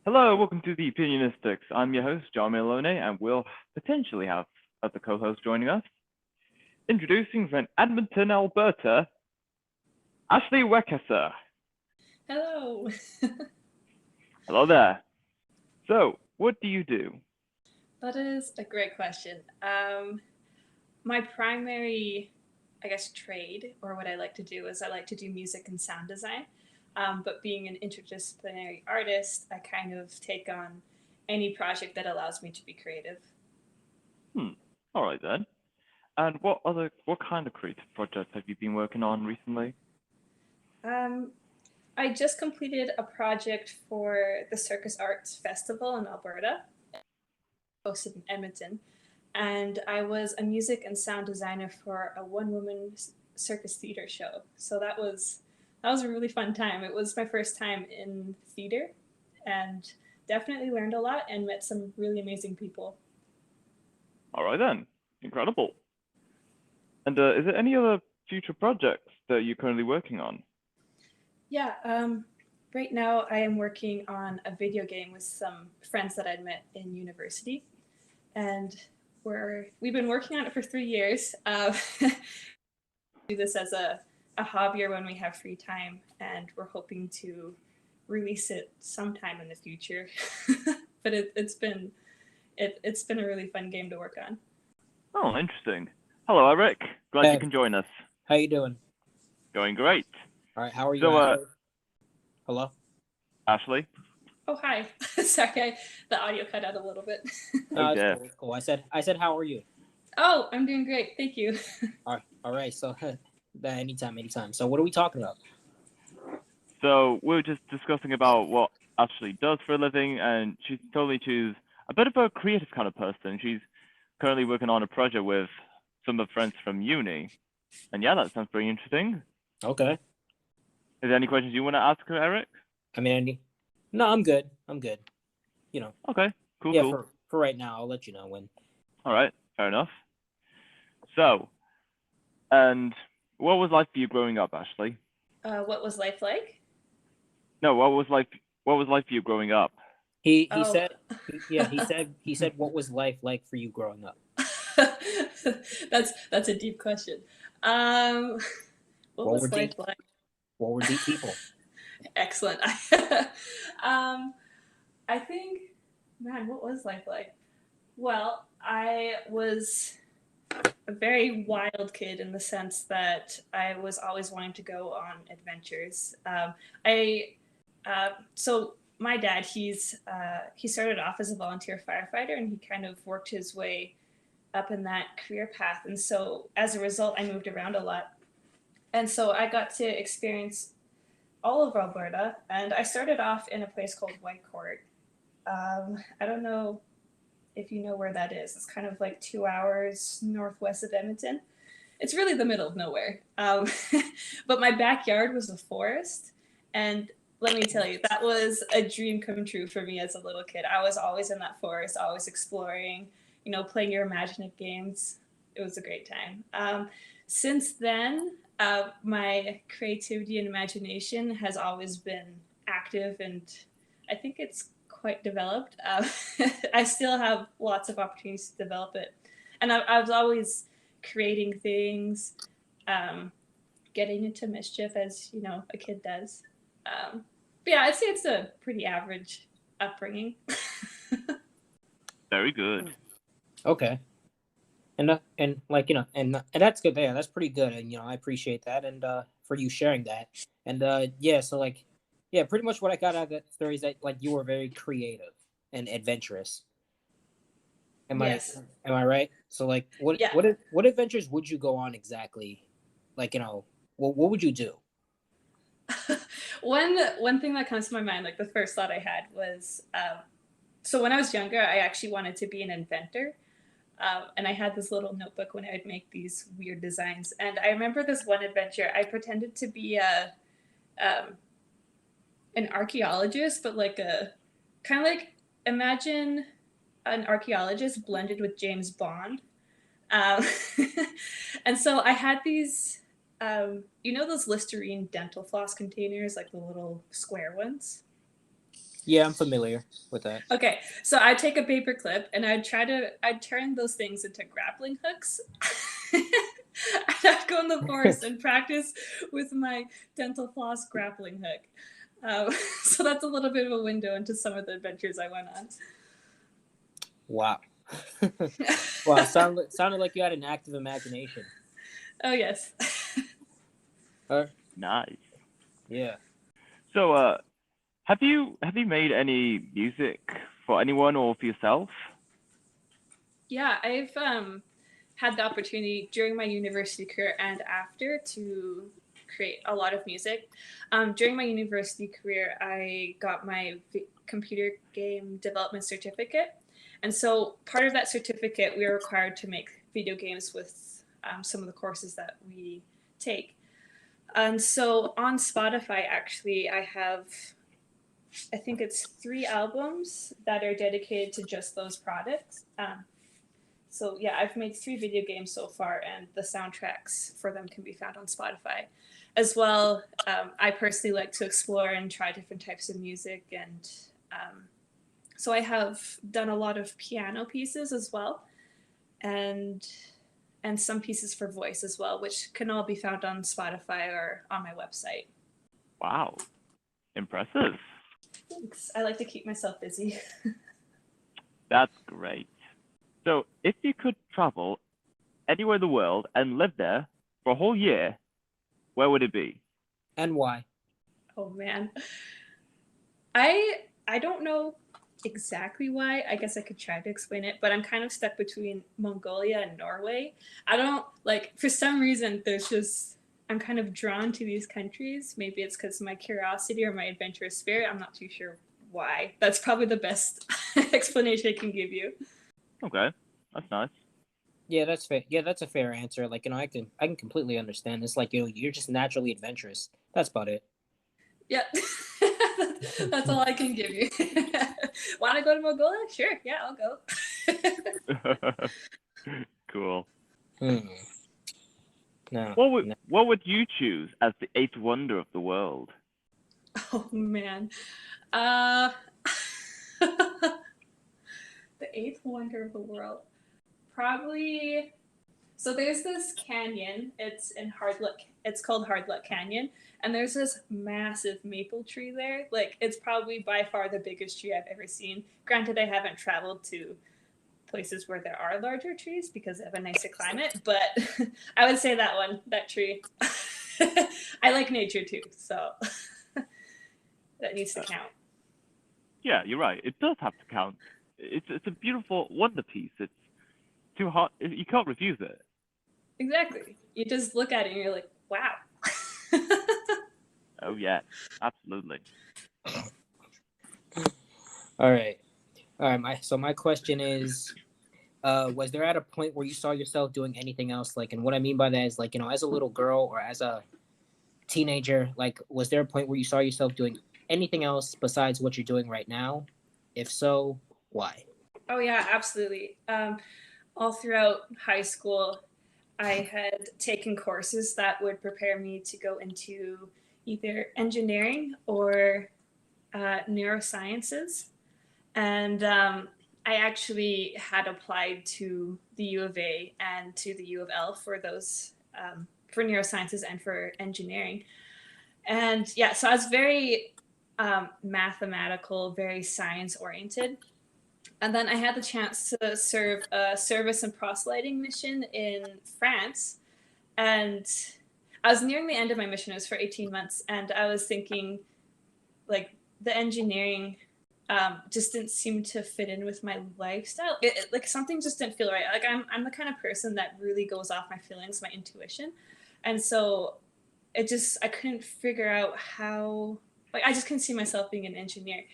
Hello, welcome to the Opinionistics. I'm your host, John Malone, and we'll potentially have other co-hosts joining us. Introducing from Edmonton, Alberta, Ashley Weckesser. Hello. Hello there. So, what do you do? That is a great question. My primary, I guess, trade or what I like to do is I like to do music and sound design. But being an interdisciplinary artist, I kind of take on any project that allows me to be creative. Hmm, all right then. And what kind of creative projects have you been working on recently? Um, I just completed a project for the Circus Arts Festival in Alberta, hosted in Edmonton, and I was a music and sound designer for a one-woman circus theater show. So that was a really fun time. It was my first time in theater, and definitely learned a lot and met some really amazing people. All right then, incredible. And is there any other future projects that you're currently working on? Yeah. Right now, I am working on a video game with some friends that I'd met in university, and we've been working on it for 3 years. Do this as a hobby or when we have free time, and we're hoping to release it sometime in the future. But it's been a really fun game to work on. Oh, interesting. Hello, Eric. Glad you Hey, can join us. how you doing? Going great. All right, how are you, So, Ashley? Hello? Ashley. Oh hi, sorry, the audio cut out a little bit. Oh No, it's dear. cool. It's cool. I said, how are you? Oh, I'm doing great, thank you. All right. So, anytime. So, what are we talking about? So we were just discussing about what Ashley does for a living, and she's a bit of a creative kind of person. She's currently working on a project with some of her friends from uni. And yeah, that sounds pretty interesting. Okay. Is there any questions you want to ask her, Eric? I mean, no, I'm good. I'm good. You know, Okay, cool, yeah. cool. For right now, I'll let you know when. All right, fair enough. So, and what was life for you growing up, Ashley? What was life like? No, what was life for you growing up? He Oh, said, yeah. He said, what was life like for you growing up? that's a deep question. Um, what What were was deep? life like? What were deep people? Excellent. um, I think, man, what was life like? Well, I was a very wild kid in the sense that I was always wanting to go on adventures. I so my dad, he started off as a volunteer firefighter, and he kind of worked his way up in that career path. And so as a result, I moved around a lot, and so I got to experience all of Alberta. And I started off in a place called Whitecourt. I don't know if you know where that is. It's kind of like 2 hours northwest of Edmonton. It's really the middle of nowhere. But my backyard was a forest. And let me tell you, that was a dream come true for me as a little kid. I was always in that forest, always exploring, playing your imaginative games. It was a great time. Since then, my creativity and imagination has always been active, and I think it's quite developed. I still have lots of opportunities to develop it. And I was always creating things, um, getting into mischief as a kid does. But yeah, I'd say it's a pretty average upbringing. Very good. Okay. And like and that's good. Yeah, that's pretty good. And I appreciate that. And for you sharing that. And yeah, so like, yeah, pretty much what I got out of that story is that like you were very creative and adventurous. Am I Yes. am I right? So like, Yeah. what adventures would you go on exactly? Like, what would you do? One thing that comes to my mind, like the first thought I had was, so when I was younger, I actually wanted to be an inventor. And I had this little notebook when I would make these weird designs. And I remember this one adventure. I pretended to be um, an archaeologist, but like a kind of like, imagine an archaeologist blended with James Bond. Um, and so I had these, those Listerine dental floss containers, like the little square ones. Yeah, I'm familiar with that. Okay, so I'd take a paper clip and I'd turn those things into grappling hooks. And I'd go in the forest and practice with my dental floss grappling hook. So that's a little bit of a window into some of the adventures I went on. Wow. Wow, sounded like you had an active imagination. Oh yes. Nice. Yeah. So, have you made any music for anyone or for yourself? Yeah, I've had the opportunity during my university career and after to create a lot of music. During my university career, I got my computer game development certificate. And so part of that certificate, we are required to make video games with some of the courses that we take. And so on Spotify, actually, I think it's 3 albums that are dedicated to just those products. So yeah, I've made 3 video games so far, and the soundtracks for them can be found on Spotify. As well, I personally like to explore and try different types of music, and so I have done a lot of piano pieces as well, and some pieces for voice as well, which can all be found on Spotify or on my website. Wow, impressive. Thanks. I like to keep myself busy. That's great. So, if you could travel anywhere in the world and live there for a whole year, where would it be? And why? Oh man. I don't know exactly why. I guess I could try to explain it, but I'm kind of stuck between Mongolia and Norway. I don't like for some reason I'm kind of drawn to these countries. Maybe it's because of my curiosity or my adventurous spirit. I'm not too sure why. That's probably the best explanation I can give you. Okay, that's nice. Yeah, that's fair. Yeah, that's a fair answer. Like, I can completely understand. It's like, you're just naturally adventurous. That's about it. Yeah. That's all I can give you. Want to go to Mongolia? Sure. Yeah, I'll go. Cool. No. What would you choose as the eighth wonder of the world? Oh man. Uh the eighth wonder of the world. Probably so there's this canyon. It's in Hardluck. It's called Hardluck Canyon, and there's this massive maple tree there. Like it's probably by far the biggest tree I've ever seen. Granted, I haven't traveled to places where there are larger trees because they have a nicer climate, but I would say that tree. I like nature too, so that needs to count. Yeah, you're right. It does have to count. It's a beautiful wonder piece. It's too hot. You can't refuse it. Exactly. You just look at it and you're like, wow. Oh yeah, absolutely. All right. So my question is, was there at a point where you saw yourself doing anything else? Like, and what I mean by that is, like, as a little girl or as a teenager, like, was there a point where you saw yourself doing anything else besides what you're doing right now? If so, why? Oh yeah, absolutely. All throughout high school, I had taken courses that would prepare me to go into either engineering or neurosciences. And I actually had applied to the U of A and to the U of L for those for neurosciences and for engineering. And yeah, so I was very mathematical, very science oriented. And then I had the chance to serve a service and proselyting mission in France. And I was nearing the end of my mission. It was for 18 months. And I was thinking, like, the engineering just didn't seem to fit in with my lifestyle. Like, something just didn't feel right. Like, I'm the kind of person that really goes off my feelings, my intuition. And so I couldn't figure out how, like, I just couldn't see myself being an engineer.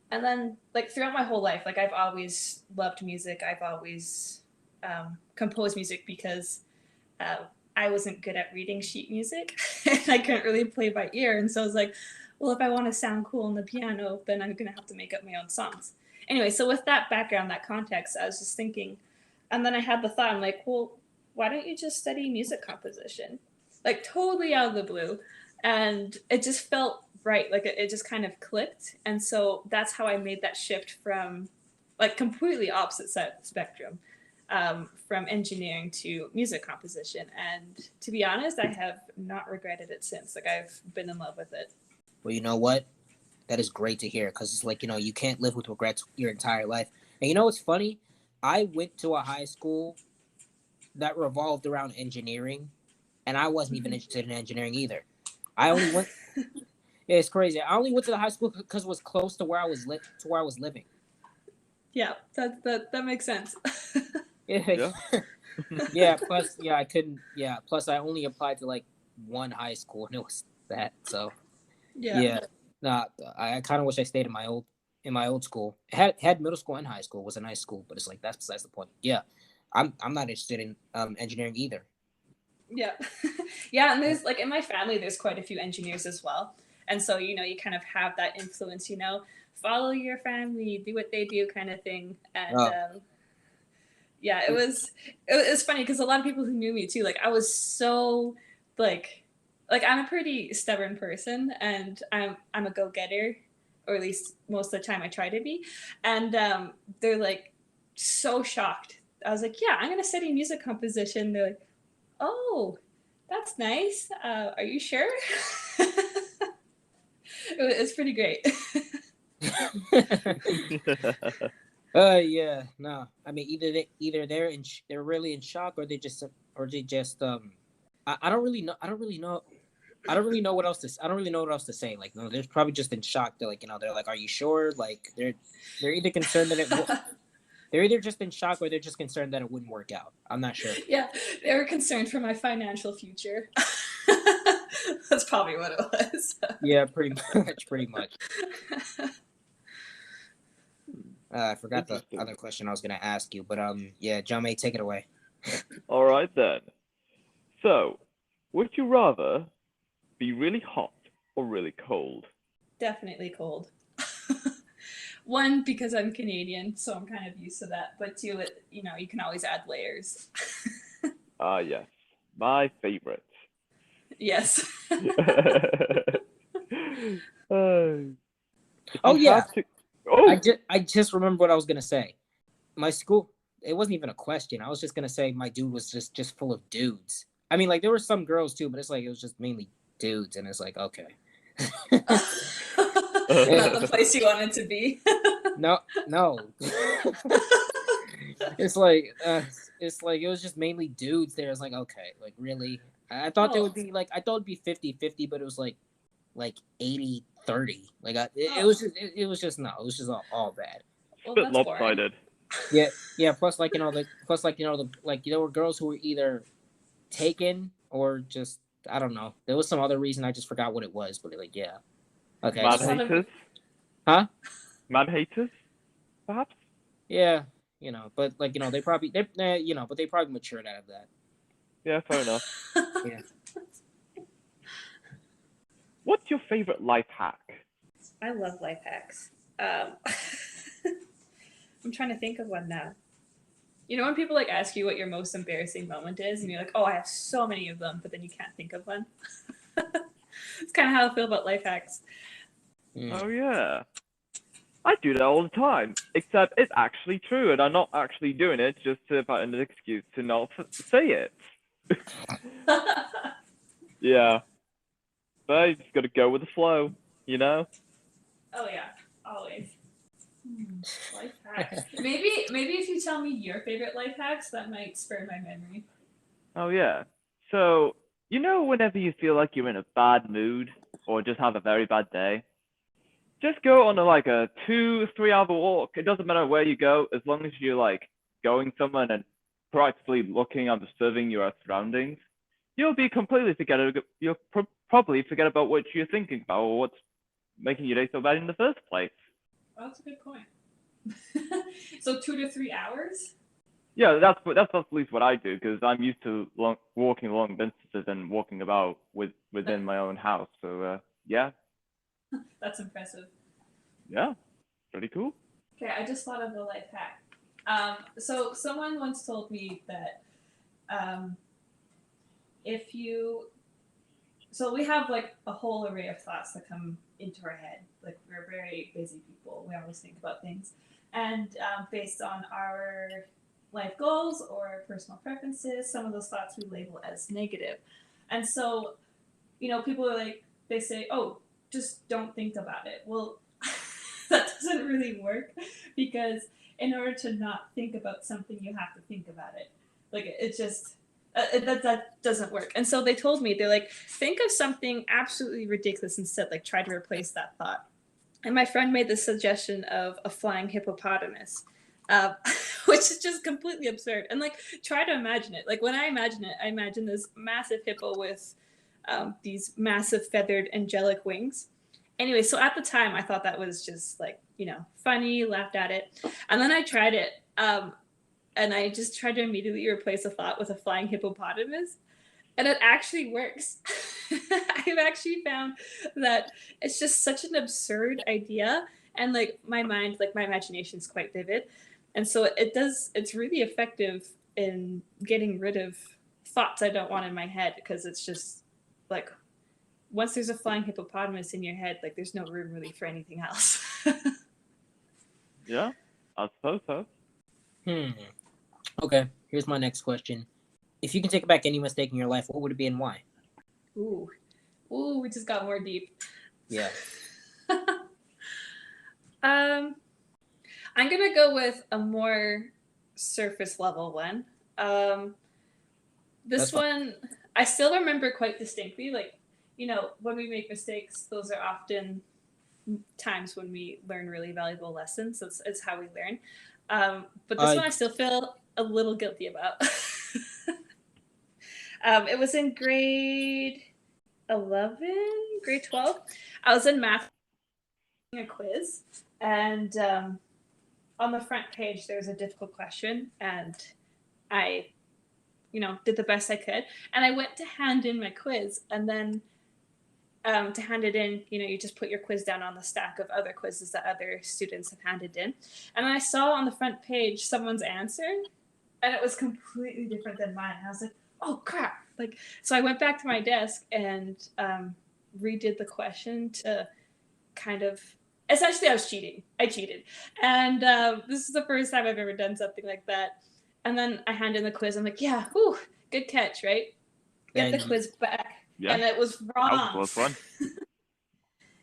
And then, like, throughout my whole life, like, I've always loved music. I've always composed music because I wasn't good at reading sheet music and I couldn't really play by ear. And so I was like, well, if I want to sound cool on the piano, then I'm going to have to make up my own songs. Anyway, so with that background, that context, I was just thinking, and then I had the thought, I'm like, well, why don't you just study music composition? Like, totally out of the blue. and it just felt right. Like it just kind of clicked, and so that's how I made that shift from like completely opposite spectrum, from engineering to music composition. And to be honest, I have not regretted it since. Like I've been in love with it. Well, you know what? That is great to hear because it's like, you can't live with regrets your entire life. And you know what's funny? I went to a high school that revolved around engineering, and I wasn't even interested in engineering either. I only went. Yeah, it's crazy. I only went to the high school because it was close to where I was living. Yeah, that makes sense. Yeah, Yeah. yeah. Plus, yeah, I couldn't. Yeah, plus I only applied to like one high school, and it was that. So Yeah. yeah, nah, I kind of wish I stayed in my old school. Had middle school and high school. It was a nice school, but it's like that's besides the point. Yeah, I'm not interested in engineering either. Yeah. Yeah, and there's like in my family there's quite a few engineers as well. And so, you kind of have that influence, follow your family, do what they do kind of thing. And Oh, yeah, it was funny because a lot of people who knew me too, like I was so like I'm a pretty stubborn person, and I'm a go-getter, or at least most of the time I try to be. And they're like so shocked. I was like, yeah, I'm gonna study music composition. They're like, oh, that's nice. Are you sure? It's pretty great. yeah, no. I mean, either they're really in shock, or they just I don't really know. I don't really know. I don't really know what else to. I don't really know what else to say. Like, no, they're probably just in shock. They're like, they're like, "Are you sure?" Like, they're either concerned that they're either just in shock or they're just concerned that it wouldn't work out. I'm not sure. Yeah, they were concerned for my financial future. That's probably what it was. Yeah, pretty much, pretty much. I forgot the Interesting. other question I was gonna ask you, but yeah, John May, take it away. All right then. So, would you rather be really hot or really cold? Definitely cold. One, because I'm Canadian, so I'm kind of used to that. But two, you can always add layers. Ah, yes, my favorite. Yes. Uh, if Oh you yeah, had to, oh, I just remember what I was gonna say. My school, it wasn't even a question. I was just gonna say my dude was just full of dudes. I mean, like there were some girls too, but it's like it was just mainly dudes, and it's like okay. Not the place you wanted to be. No, no. it's like it was just mainly dudes there. It's like okay, like really. I thought there Oh, would be like I thought it'd be 50-50, but it was like 80-30. Like it oh, was just no, it was just all bad. well, bit that's boring. lopsided. Yeah, yeah. Plus, there were girls who were either taken or just I don't know. There was some other reason I just forgot what it was, but like yeah, okay, Mad That's so not a. haters? huh? Mad haters, perhaps? Yeah, but like but they probably matured out of that. Yeah, fair enough. Yeah. What's your favorite life hack? I love life hacks. I'm trying to think of one now. When people like ask you what your most embarrassing moment is, and you're like, "Oh, I have so many of them," but then you can't think of one. It's kind of how I feel about life hacks. Mm. Oh yeah, I do that all the time. Except it's actually true, and I'm not actually doing it just to find an excuse to not say it. Yeah, but you just gotta go with the flow, you know? Oh yeah, always. Life hacks. Maybe if you tell me your favorite life hacks, that might spur my memory. Oh yeah. So, whenever you feel like you're in a bad mood or just have a very bad day, just go on like a 2, 3 hour walk. It doesn't matter where you go, as long as you're like going somewhere and proactively looking and observing your surroundings. You'll be completely forget. You'll probably forget about what you're thinking about or what's making your day so bad in the first place. Oh, that's a good point. So 2 to 3 hours. Yeah, that's at least what I do because I'm used to walking long distances and walking about within my own house. So yeah, That's impressive. yeah, pretty cool. Okay, I just thought of a life hack. So someone once told me that if you so we have like a whole array of thoughts that come into our head. Like we're very busy people. We always think about things, and based on our life goals or personal preferences, some of those thoughts we label as negative. And so, people are like, they say, "Oh, just don't think about it." Well, that doesn't really work, because in order to not think about something, you have to think about it. Like it just that doesn't work. And so they told me, they're like, think of something absolutely ridiculous instead. Like try to replace that thought. And my friend made the suggestion of a flying hippopotamus, uh, which is just completely absurd. And like try to imagine it. Like when I imagine it, I imagine this massive hippo with these massive feathered angelic wings. Anyway, so at the time I thought that was just like, funny, laughed at it. And then I tried it. And I just tried to immediately replace a thought with a flying hippopotamus. And it actually works. I've actually found that it's just such an absurd idea. And like my mind, like my imagination is quite vivid. And so it's really effective in getting rid of thoughts I don't want in my head, because it's just like, once there's a flying hippopotamus in your head, like there's no room really for anything else. Yeah, I suppose so. Okay, here's my next question. If you can take back any mistake in your life, what would it be and why? Ooh, we just got more deep. Yeah. I'm gonna go with a more surface level one. This one I still remember quite distinctly. Like, when we make mistakes, those are often times when we learn really valuable lessons. So it's how we learn. But this one I still feel a little guilty about. It was in grade 11, grade 12. I was in math, a quiz, and on the front page there was a difficult question, and I, did the best I could. And I went to hand in my quiz, and then to hand it in, you just put your quiz down on the stack of other quizzes that other students have handed in. And I saw on the front page someone's answer, and it was completely different than mine. And I was like, oh crap. Like, so I went back to my desk and redid the question to kind of, essentially I cheated. And this is the first time I've ever done something like that. And then I hand in the quiz. I'm like, yeah, whew, good catch, right? Get the quiz back. Yeah. And it was wrong. That was fun.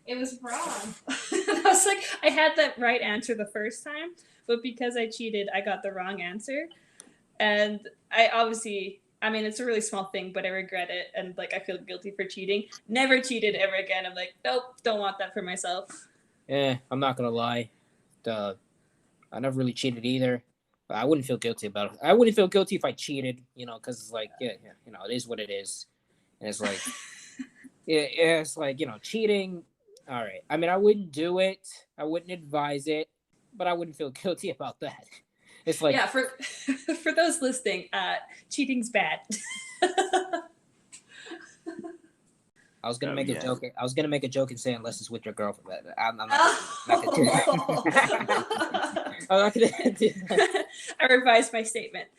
It was wrong. I was like, I had that right answer the first time, but because I cheated, I got the wrong answer. And I obviously, it's a really small thing, but I regret it. And like, I feel guilty for cheating. Never cheated ever again. I'm like, nope, don't want that for myself. I'm not going to lie. I never really cheated either. But I wouldn't feel guilty about it. I wouldn't feel guilty if I cheated, because it's like, it is what it is. And it's like, it's like, cheating. All right. I wouldn't do it. I wouldn't advise it, but I wouldn't feel guilty about that. It's like, yeah, for those listening, cheating's bad. I was gonna make a joke. I was gonna make a joke and say unless it's with your girlfriend. I'm not gonna do that. I'm not gonna do that. I revised my statement.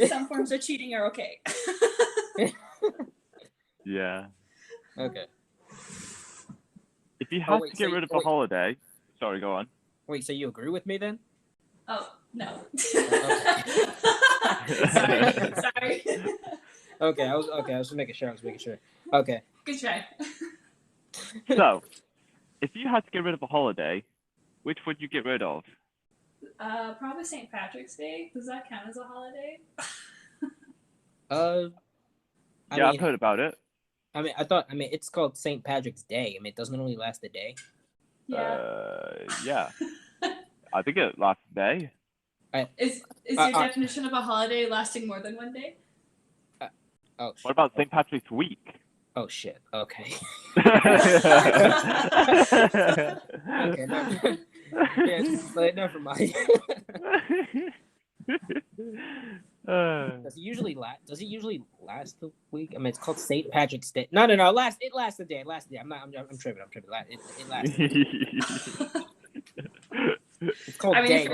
Some forms of cheating are okay. Yeah. Okay. If you had to get rid of a holiday, sorry, go on. Wait, so you agree with me then? Oh no. Okay. Sorry. Okay, I was just making sure. Okay. Good try. So, if you had to get rid of a holiday, which would you get rid of? Probably St. Patrick's Day. Does that count as a holiday? Yeah, I've heard about it. It's called St. Patrick's Day. It doesn't only last a day. Yeah. Yeah. I think it lasts a day. Is your definition of a holiday lasting more than one day? Oh. What about St. Patrick's Week? Oh shit. Okay. Okay. Never mind. Does it usually last the week? It's called St. Patrick's Day. No. It lasts a day. I'm tripping. It lasts. It's called day.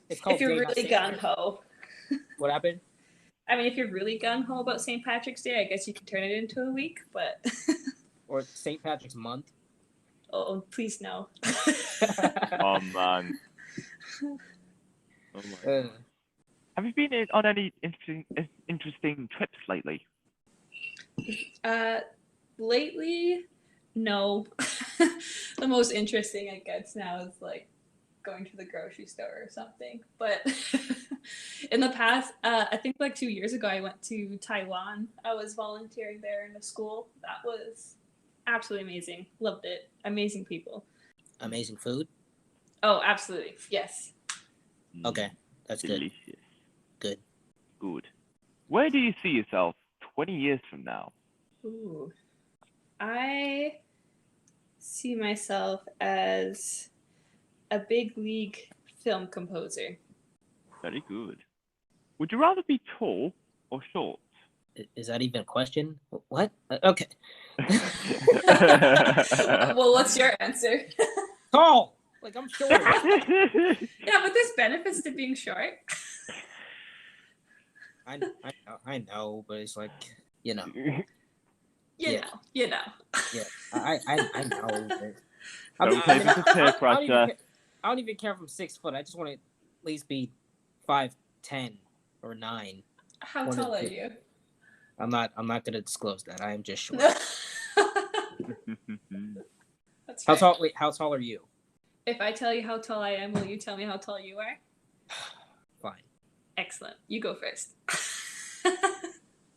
If you're really gung ho. What happened? I mean, if you're really gung ho about St. Patrick's Day, I guess you can turn it into a week. But Or St. Patrick's Month. oh, please no. Oh man. Oh my. Uh, Have you been on any interesting trips lately? Lately, no. The most interesting it gets now is like going to the grocery store or something. But in the past, I think like 2 years ago, I went to Taiwan. I was volunteering there in a school. That was absolutely amazing. Loved it. Amazing people. amazing food. Oh, absolutely. Yes. Okay, that's good. Delicious. Good. Good. Where do you see yourself 20 years from now? Ooh. I see myself as a big league film composer. Very good. Would you rather be tall or short? Is that even a question? What? Okay. Well, what's your answer? Tall. Like I'm short. Yeah, but there's benefits to being short. I know, but it's like you know. You Yeah. know, you know. Yeah, I know. But Don't take this as peer pressure. I don't even care if I'm 6 foot. I just want to at least be 5'10" or 9. How One of tall are the- you? I'm not gonna disclose that. I am just short. That's How fair. tall? Wait, how tall are you? If I tell you how tall I am, will you tell me how tall you are? Fine. Excellent. You go first.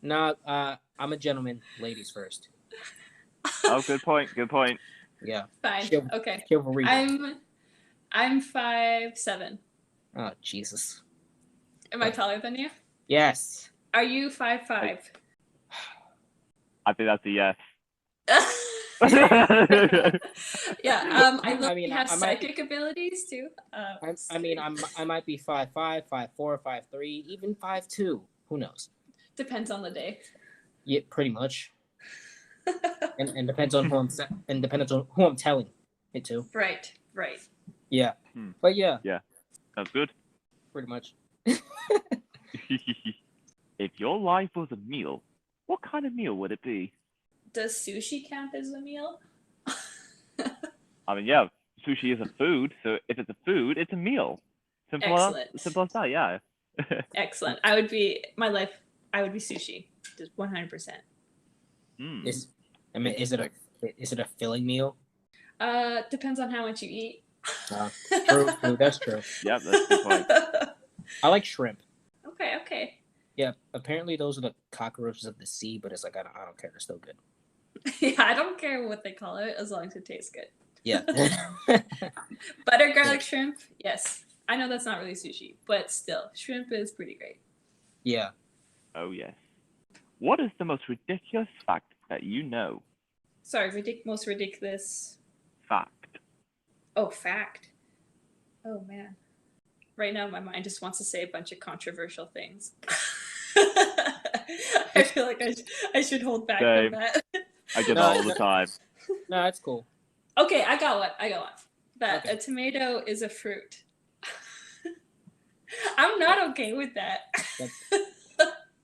No, I'm a gentleman. Ladies first. Oh, good point. Good point. Yeah. Fine. Chiv- Okay. Chivalry. I'm 5'7". Oh Jesus. Am I taller than you? Yes. Are you 5'5"? I think that's a yes. Yeah. I mean, have I might- psychic abilities too. I might be 5'5", 5'4", 5'3", even 5'2". Who knows? Depends on the day. Yeah, pretty much. And depends on who I'm telling it to. Right. Right. Yeah. Hmm. But yeah, That's good. pretty much. If your life was a meal, what kind of meal would it be? Does sushi count as a meal? I mean, yeah, sushi is a food, so if it's a food, it's a meal. Simple Excellent. simple as that, yeah. Excellent. I would be sushi. Just 100%. Mm. Is it a filling meal? Depends on how much you eat. True, that's true. Yeah, that's a good point. I like shrimp. Okay. Yeah, apparently those are the cockroaches of the sea, but it's like I don't care. They're still good. Yeah, I don't care what they call it as long as it tastes good. Yeah. Butter garlic shrimp, yes. I know that's not really sushi, but still, shrimp is pretty great. Yeah. Oh, yes. What is the most ridiculous fact that you know? Sorry, most ridiculous. Fact. Oh, fact. Oh man. Right now, my mind just wants to say a bunch of controversial things. I feel like I should hold back Same. from that. I get No, that all the time. No, that's cool. Okay, I got one. That Okay. a tomato is a fruit. I'm not okay with that.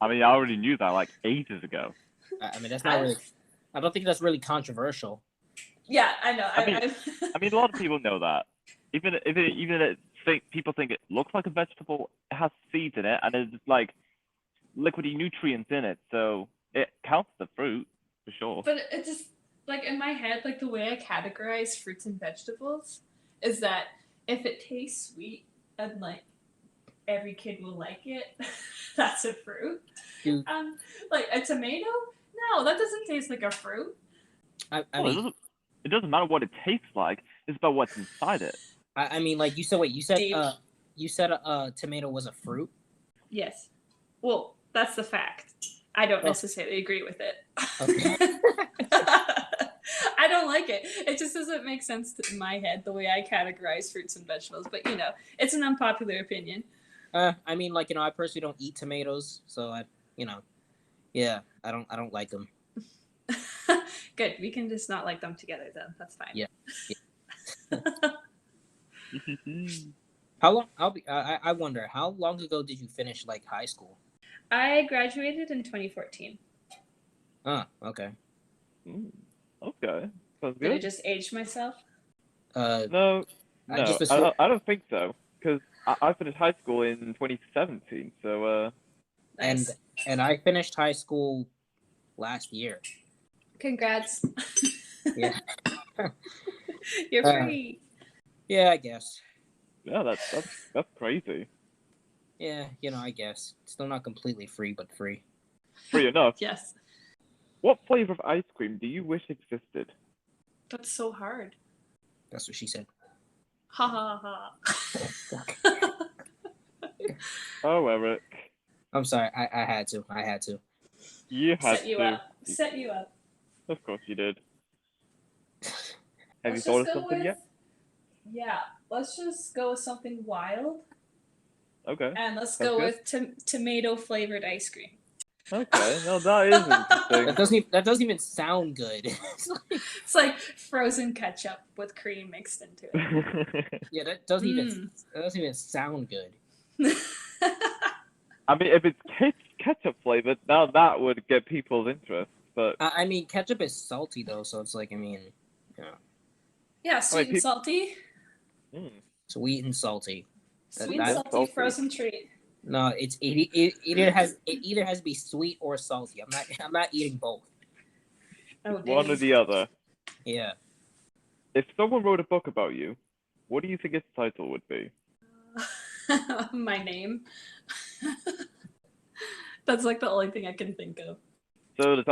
I mean, I already knew that like ages ago. I mean, that's not really. I don't think that's really controversial. Yeah, I know. I mean, a lot of people know that. Even people think it looks like a vegetable, it has seeds in it, and there's like liquidy nutrients in it, so it counts as a fruit for sure. But it just like in my head, like the way I categorize fruits and vegetables is that if it tastes sweet and like every kid will like it, that's a fruit. Dude. Like a tomato, no, that doesn't taste like a fruit. I Well, mean, it doesn't matter what it tastes like. It's about what's inside it. I mean, like you said. Wait, Deep. you said a tomato was a fruit. Yes. Well, that's the fact. I don't Oh. necessarily agree with it. Okay. I don't like it. It just doesn't make sense in my head the way I categorize fruits and vegetables. But it's an unpopular opinion. I mean, like I personally don't eat tomatoes, so I don't like them. Good. We can just not like them together then. That's fine. Yeah. How long? I wonder. How long ago did you finish like high school? I graduated in 2014. Oh, okay. Okay, sounds Did I good. just age myself? No, I just I, assume, I don't think so, because I finished high school in 2017, so Nice. and I finished high school last year. Congrats. Yeah. You're Uh, free. Yeah, I guess. yeah, that's crazy. Yeah, I guess. Still not completely free, but free. Free enough. Yes. What flavor of ice cream do you wish existed? That's so hard. That's what she said. Ha ha ha. Oh, Eric, I'm sorry. I had to. you had Set you to. up. Set you up. Of course you did. Have you Let's thought of just go something with. yet? Yeah. Let's just go with something wild, Okay. and let's Sounds go good. with tomato flavored ice cream. Okay. No, that is interesting. That doesn't even sound good. It's like frozen ketchup with cream mixed into it. Yeah, that doesn't even sound good. I mean, if it's ketchup flavored, now that would get people's interest. But I mean, ketchup is salty though, so it's like, Yeah, sweet pe- and salty. sweet and salty. Sweet and salty salty. frozen treat. No, it either has to be sweet or salty. I'm not eating both. Oh, one or dang. the other. Yeah. If someone wrote a book about you, what do you think its title would be? My name. That's like the only thing I can think of. So the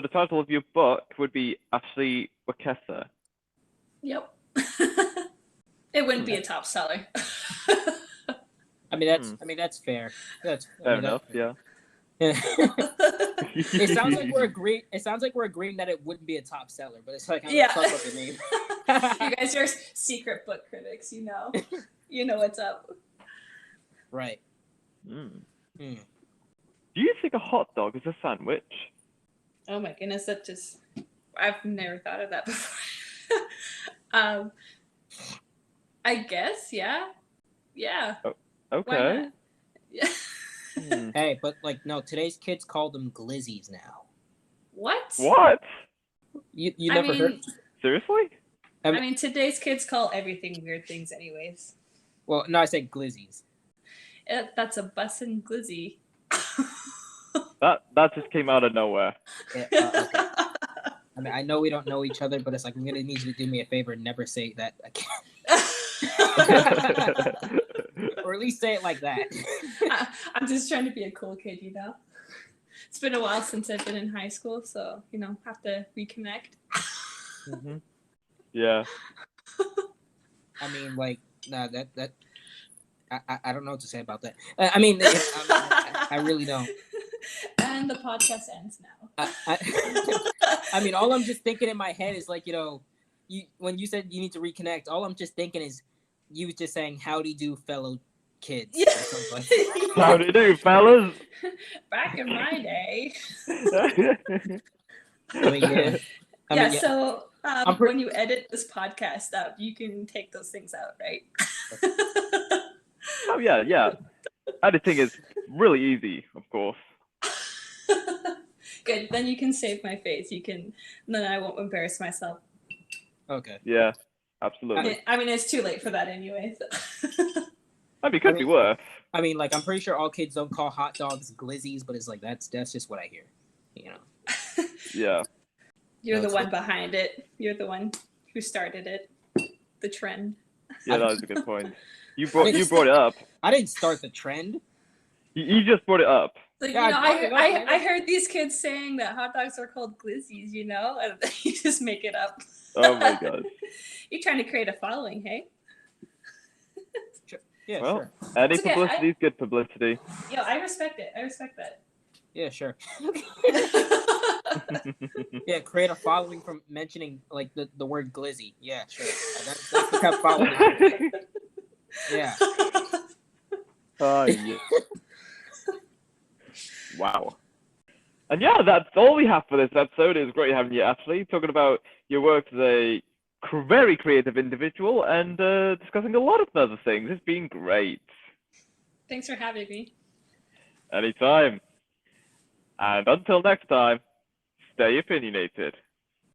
title of your book would be Ashley Wakesa. Yep. It wouldn't be a top seller. I mean that's fair. Fair enough. Yeah. It sounds like we're agreeing. It sounds like we're agreeing that it wouldn't be a top seller, but it's like I'm Yeah. talking about the name. You guys are secret book critics, you know. You know what's up. Right. Mm. Hmm. Do you think a hot dog is a sandwich? Oh my goodness, I've never thought of that before. I guess, yeah. Yeah. Why Okay. not? Yeah. Hey, but like no, today's kids call them glizzies now. What? What? You never heard? Seriously? I mean, today's kids call everything weird things, anyways. Well, no, I said glizzies. That's a bussin' glizzy. That just came out of nowhere. Yeah, okay. I mean, I know we don't know each other, but it's like I'm gonna need you to do me a favor and never say that again, or at least say it like that. I'm just trying to be a cool kid, you know. It's been a while since I've been in high school, so have to reconnect. Mm-hmm. Yeah. I mean, like, nah, that. I don't know what to say about that. I mean, I really don't. And the podcast ends now. I mean, all I'm just thinking in my head is like, when you said you need to reconnect, all I'm just thinking is you just saying howdy do fellow kids. Yeah. How do you do, fellas? Back in my day. I mean, yeah. So when you edit this podcast up, you can take those things out, right? Oh yeah. Editing is really easy, of course. Good. Then you can save my face. Then I won't embarrass myself. Okay. Yeah, absolutely. I mean, it's too late for that anyway. So. I mean, it could be worse. I mean, like, I'm pretty sure all kids don't call hot dogs glizzies, but it's like that's just what I hear, Yeah. You're the one behind it. You're the one who started it. The trend. Yeah, that was a good point. You brought it up. I didn't start the trend. You just brought it up. Like, Yeah, I heard these kids saying that hot dogs are called glizzies, and you just make it up. Oh my god. You're trying to create a following, hey? Yeah, Well, sure. any It's okay, publicity is good publicity. Yo, I respect it. I respect that. Yeah, sure. Yeah, create a following from mentioning like the word glizzy. Yeah, sure. That's the kind of following. Yeah. Yeah. Wow. And yeah, that's all we have for this episode. It was great having you, Ashley, talking about your work as a very creative individual and discussing a lot of other things. It's been great. Thanks for having me. Anytime. And until next time, stay opinionated.